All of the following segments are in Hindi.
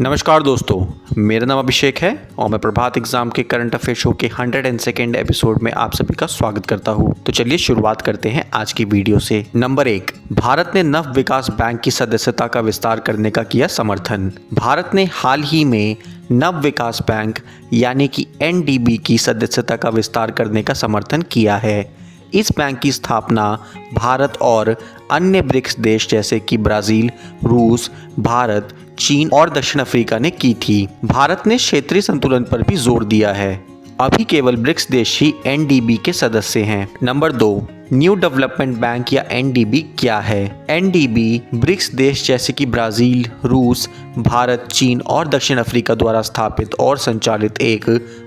नमस्कार दोस्तों, मेरा नाम अभिषेक है और मैं प्रभात एग्जाम के करंट अफेयर शो के 102nd एपिसोड में आप सभी का स्वागत करता हूं। तो चलिए शुरुआत करते हैं आज की वीडियो से। नंबर 1, भारत ने नव विकास बैंक की सदस्यता का विस्तार करने का किया समर्थन। भारत ने हाल ही में नव विकास बैंक यानी कि NDB की सदस्यता का विस्तार करने का समर्थन किया है। इस बैंक की स्थापना भारत और अन्य ब्रिक्स देश जैसे कि ब्राज़ील, रूस, भारत, चीन और दक्षिण अफ्रीका ने की थी। भारत ने क्षेत्रीय संतुलन पर भी जोर दिया है। अभी केवल ब्रिक्स देश ही NDB के सदस्य हैं। नंबर 2, न्यू डेवलपमेंट बैंक या NDB क्या है? NDB ब्रिक्स देश जैसे कि ब्राज़ील, रूस, भारत, चीन और दक्षिण अफ्रीका द्वारा स्थापित और संचालित एक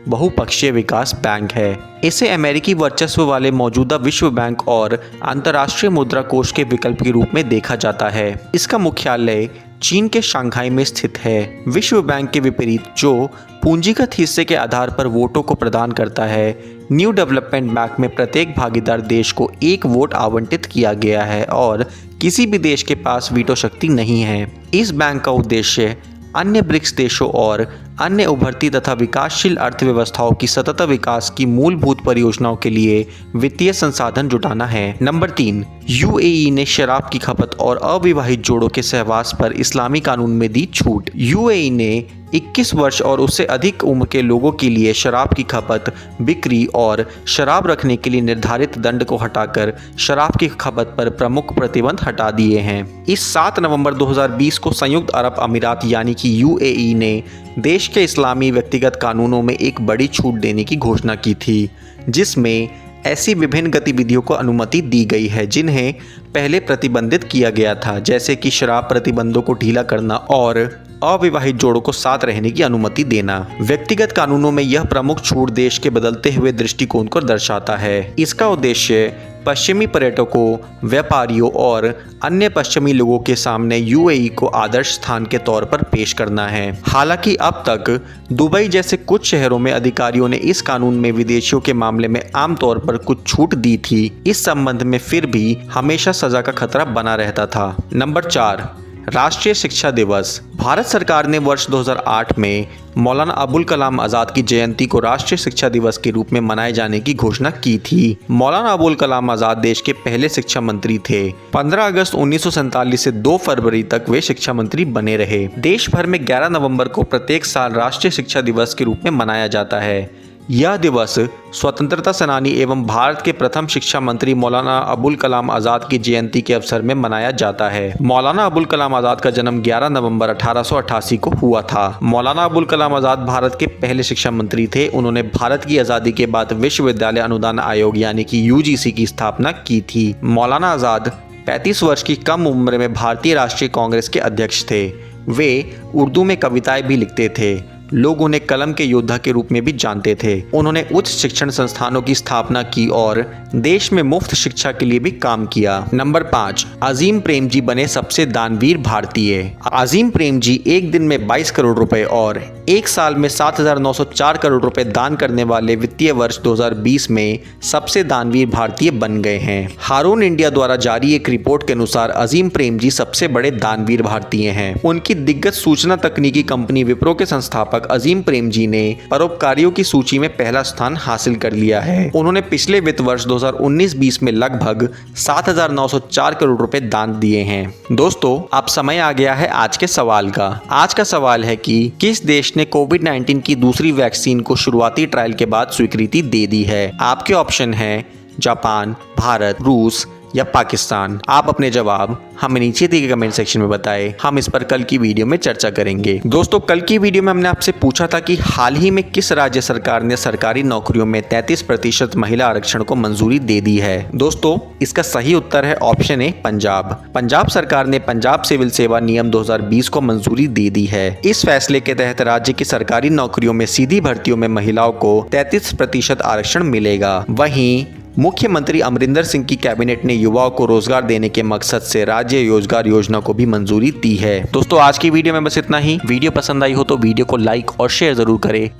बहुपक्षीय विकास बैंक है। इसे अमेरिकी वर्चस्व वाले मौजूदा विश्व बैंक और अंतर्राष्ट्रीय मुद्रा कोष के विकल्प के रूप में देखा जाता है। इसका मुख्यालय चीन के शंघाई में स्थित है। विश्व बैंक के विपरीत जो पूंजीगत हिस्से के आधार पर वोटों को प्रदान करता है, न्यू डेवलपमेंट बैंक में प्रत्येक भागीदार देश को एक वोट आवंटित किया गया है और किसी भी देश के पास वीटो शक्ति नहीं है। इस बैंक का उद्देश्य अन्य ब्रिक्स देशों और अन्य उभरती तथा विकासशील अर्थव्यवस्थाओं की सतत विकास की मूलभूत परियोजनाओं के लिए वित्तीय संसाधन जुटाना है। नंबर 3, UAE ने शराब की खपत और अविवाहित जोड़ों के सहवास पर इस्लामी कानून में दी छूट। UAE ने 21 वर्ष और उससे अधिक उम्र के लोगों के लिए शराब की खपत, बिक्री और शराब रखने के लिए निर्धारित दंड को हटाकर शराब की खपत पर प्रमुख प्रतिबंध हटा दिए हैं। इस 7 नवंबर 2020 को संयुक्त अरब अमीरात यानी कि UAE ने देश के इस्लामी व्यक्तिगत कानूनों में एक बड़ी छूट देने की घोषणा की थी, जिसमें ऐसी विभिन्न गतिविधियों को अनुमति दी गई है जिन्हें पहले प्रतिबंधित किया गया था, जैसे कि शराब प्रतिबंधों को ढीला करना और अविवाहित जोड़ों को साथ रहने की अनुमति देना। व्यक्तिगत कानूनों में यह प्रमुख छूट देश के बदलते हुए दृष्टिकोण को दर्शाता है। इसका उद्देश्य पश्चिमी पर्यटकों, व्यापारियों और अन्य पश्चिमी लोगों के सामने UAE को आदर्श स्थान के तौर पर पेश करना है। हालांकि अब तक दुबई जैसे कुछ शहरों में अधिकारियों ने इस कानून में विदेशियों के मामले में आमतौर पर कुछ छूट दी थी। इस संबंध में फिर भी हमेशा सजा का खतरा बना रहता था। नंबर 4, राष्ट्रीय शिक्षा दिवस। भारत सरकार ने वर्ष 2008 में मौलाना अबुल कलाम आज़ाद की जयंती को राष्ट्रीय शिक्षा दिवस के रूप में मनाए जाने की घोषणा की थी। मौलाना अबुल कलाम आज़ाद देश के पहले शिक्षा मंत्री थे। 15 अगस्त 1947 से 2 फरवरी तक वे शिक्षा मंत्री बने रहे। देश भर में 11 नवंबर को प्रत्येक साल राष्ट्रीय शिक्षा दिवस के रूप में मनाया जाता है। यह दिवस स्वतंत्रता सेनानी एवं भारत के प्रथम शिक्षा मंत्री मौलाना अबुल कलाम आज़ाद की जयंती के अवसर में मनाया जाता है। मौलाना अबुल कलाम आज़ाद का जन्म 11 नवंबर 1888 को हुआ था। मौलाना अबुल कलाम आज़ाद भारत के पहले शिक्षा मंत्री थे। उन्होंने भारत की आज़ादी के बाद विश्वविद्यालय अनुदान आयोग यानी कि UGC की स्थापना की थी। मौलाना आज़ाद 35 वर्ष की कम उम्र में भारतीय राष्ट्रीय कांग्रेस के अध्यक्ष थे। वे उर्दू में कविताएं भी लिखते थे। लोग उन्हें कलम के योद्धा के रूप में भी जानते थे। उन्होंने उच्च शिक्षण संस्थानों की स्थापना की और देश में मुफ्त शिक्षा के लिए भी काम किया। नंबर 5, अजीम प्रेमजी बने सबसे दानवीर भारतीय। अजीम प्रेमजी एक दिन में 22 करोड़ रुपए और एक साल में 7,904 करोड़ रुपए दान करने वाले वित्तीय वर्ष 2020 में सबसे दानवीर भारतीय बन गए हैं। हारून इंडिया द्वारा जारी एक रिपोर्ट के अनुसार अजीम प्रेमजी सबसे बड़े दानवीर भारतीय हैं। उनकी दिग्गज सूचना तकनीकी कंपनी विप्रो के संस्थापक अजीम प्रेमजी ने परोपकारियों की सूची में पहला स्थान हासिल कर लिया है। उन्होंने पिछले वित्त वर्ष 2019-20 में लगभग 7,904 करोड़ रुपए दान दिए हैं। दोस्तों, अब समय आ गया है आज के सवाल का। आज का सवाल है कि किस देश ने कोविड-19 की दूसरी वैक्सीन को शुरुआती ट्रायल के बाद स्वीकृति दे दी है? आपके ऑप्शन हैं जापान, भारत, रूस या पाकिस्तान। आप अपने जवाब हमें नीचे दिए गए कमेंट सेक्शन में बताएं। हम इस पर कल की वीडियो में चर्चा करेंगे। दोस्तों, कल की वीडियो में हमने आपसे पूछा था कि हाल ही में किस राज्य सरकार ने सरकारी नौकरियों में 33% महिला आरक्षण को मंजूरी दे दी है। दोस्तों, इसका सही उत्तर है ऑप्शन ए, पंजाब। पंजाब सरकार ने पंजाब सिविल सेवा नियम 2020 को मंजूरी दे दी है। इस फैसले के तहत राज्य की सरकारी नौकरियों में सीधी भर्तियों में महिलाओं को 33% आरक्षण मिलेगा। वहीं मुख्यमंत्री अमरिंदर सिंह की कैबिनेट ने युवाओं को रोजगार देने के मकसद से राज्य रोजगार योजना को भी मंजूरी दी है। दोस्तों, आज की वीडियो में बस इतना ही। वीडियो पसंद आई हो तो वीडियो को लाइक और शेयर जरूर करें।